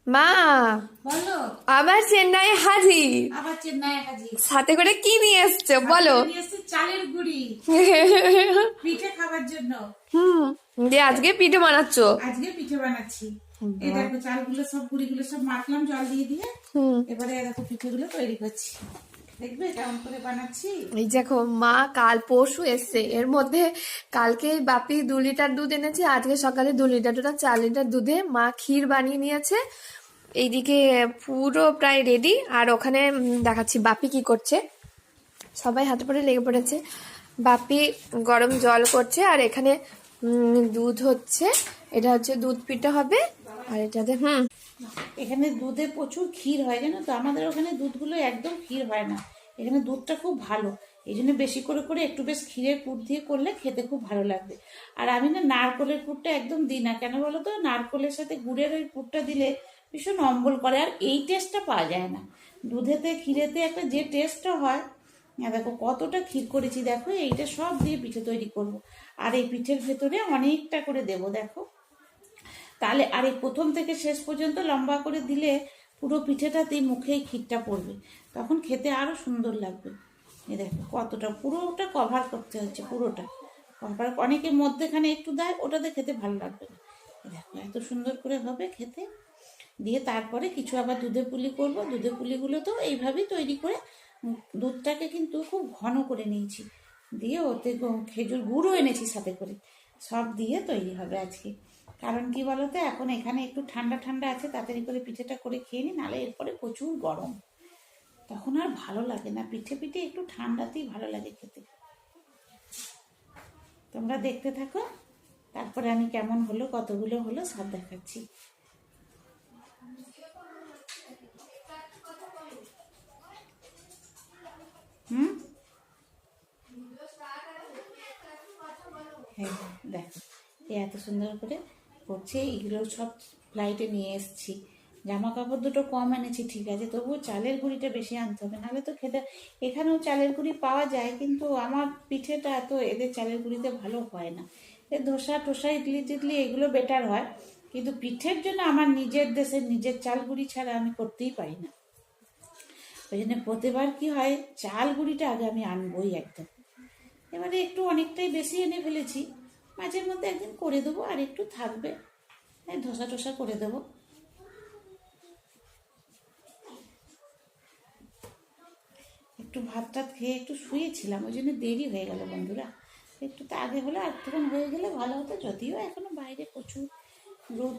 মা, বলো। আবার চেন্নাই হাজির। আবার চেন্নাই হাজির। সাথে করে কি নিয়ে এসছো বলো? নিয়ে এসেছি চালের গুঁড়ি পিঠে খাবার জন্য। দিয়ে আজকে পিঠে বানাচ্ছো? আজকে পিঠে বানাচ্ছি। এই দেখো চালগুলো সব গুঁড়িগুলো সব মাখলাম জল দিয়ে দিয়ে। এবারে দেখো পিঠেগুলো তৈরি করছি, দেখবে কেমন করে বানাচ্ছি। এই দেখো মা কাল পরশু এসছে, এর মধ্যে কালকে বাপি 2 লিটার দুধ এনেছে, আজকে সকালে 2 লিটার 4 লিটার দুধে মা ক্ষীর বানিয়ে নিয়েছে। এইদিকে পুরো প্রায় রেডি। আর ওখানে দেখাচ্ছি বাপি কি করছে। সবাই হাতে পড়ে লেগে পড়েছে। বাপি গরম জল করছে, আর এখানে দুধ হচ্ছে। এটা হচ্ছে দুধ পিঠা হবে। আর এটাতে এখানে দুধে প্রচুর ক্ষীর হয়, জানো তো। আমাদের ওখানে দুধগুলো একদম ক্ষীর হয় না, এখানে দুধটা খুব ভালো। এই জন্য বেশি করে করে একটু বেশ ক্ষীরের পুর দিয়ে করলে খেতে খুব ভালো লাগবে। আর আমি না নারকলের পুরটা একদম দিই না, কেন বলো তো, নারকলের সাথে গুড়ের ওই পুরটা দিলে ভীষণ অম্বল করে, আর এই টেস্টটা পাওয়া যায় না। দুধেতে ক্ষীরেতে একটা যে টেস্টটা হয়। দেখো কতটা ক্ষীর করেছি, দেখো এইটা সব দিয়ে পিঠে তৈরি করব। আর এই পিঠের ভেতরে অনেকটা করে দেবো, দেখো। তাহলে আর এই প্রথম থেকে শেষ পর্যন্ত লম্বা করে দিলে পুরো পিঠেটাতেই মুখেই ক্ষীরটা পড়বে, তখন খেতে আরো সুন্দর লাগবে। এই দেখো কতটা, পুরোটা কভার করতে হচ্ছে, পুরোটা কভার। অনেকে মধ্যেখানে একটু দেয়, ওটাতে খেতে ভালো লাগবে না। দেখো এত সুন্দর করে হবে খেতে। দিয়ে তারপরে কিছু আবার দুধে পুলি করব। দুধে পুলিগুলো তো এইভাবেই তৈরি করে, দুধটাকে কিন্তু খুব ঘন করে নিয়েছি, দিয়ে ওতে খেজুর গুঁড়ো এনেছি সাথে করে, সব দিয়ে তৈরি হবে আজকে। কারণ কি বলতো, এখন এখানে একটু ঠান্ডা ঠান্ডা আছে, তাড়াতাড়ি করে পিঠেটা করে খেয়ে নি, নাহলে এরপরে প্রচুর গরম, তখন আর ভালো লাগে না। পিঠে পিঠে একটু ঠান্ডাতেই ভালো লাগে খেতে। তোমরা দেখতে থাকো, তারপরে আমি কেমন হলো, কতগুলো হলো সব দেখাচ্ছি। হুম, হ্যাঁ দেখো এত সুন্দর করে করছে। এগুলো সব ফ্লাইটে নিয়ে এসেছি। জামা কাপড় দুটো কম এনেছি ঠিক আছে, তবুও চালের গুঁড়িটা বেশি আনতে হবে, নাহলে তো খেতে। এখানেও চালের গুঁড়ি পাওয়া যায়, কিন্তু আমার পিঠেটা এত এদের চালের গুঁড়িতে ভালো হয় না। এর ধোসা টোসা ইডলি টিডলি এগুলো বেটার হয়, কিন্তু পিঠের জন্য আমার নিজের দেশের নিজের চাল গুঁড়ি ছাড়া আমি করতেই পারি না। ওই জন্য প্রতিবার কি হয়, চাল গুঁড়িটা আগে আমি আনবই একদম। এবারে একটু অনেকটাই বেশি এনে ফেলেছি, মাঝের মধ্যে একদিন করে দেবো, আর একটু থাকবে, ধোসা টোসা করে দেবো। একটু ভাত টাত খেয়ে একটু শুয়েছিলাম, ওই জন্য দেরি হয়ে গেল বন্ধুরা। একটু তো আগে হলে আর একটুক্ষণ হয়ে গেলে ভালো হতো, যদিও এখনো বাইরে প্রচুর রোদ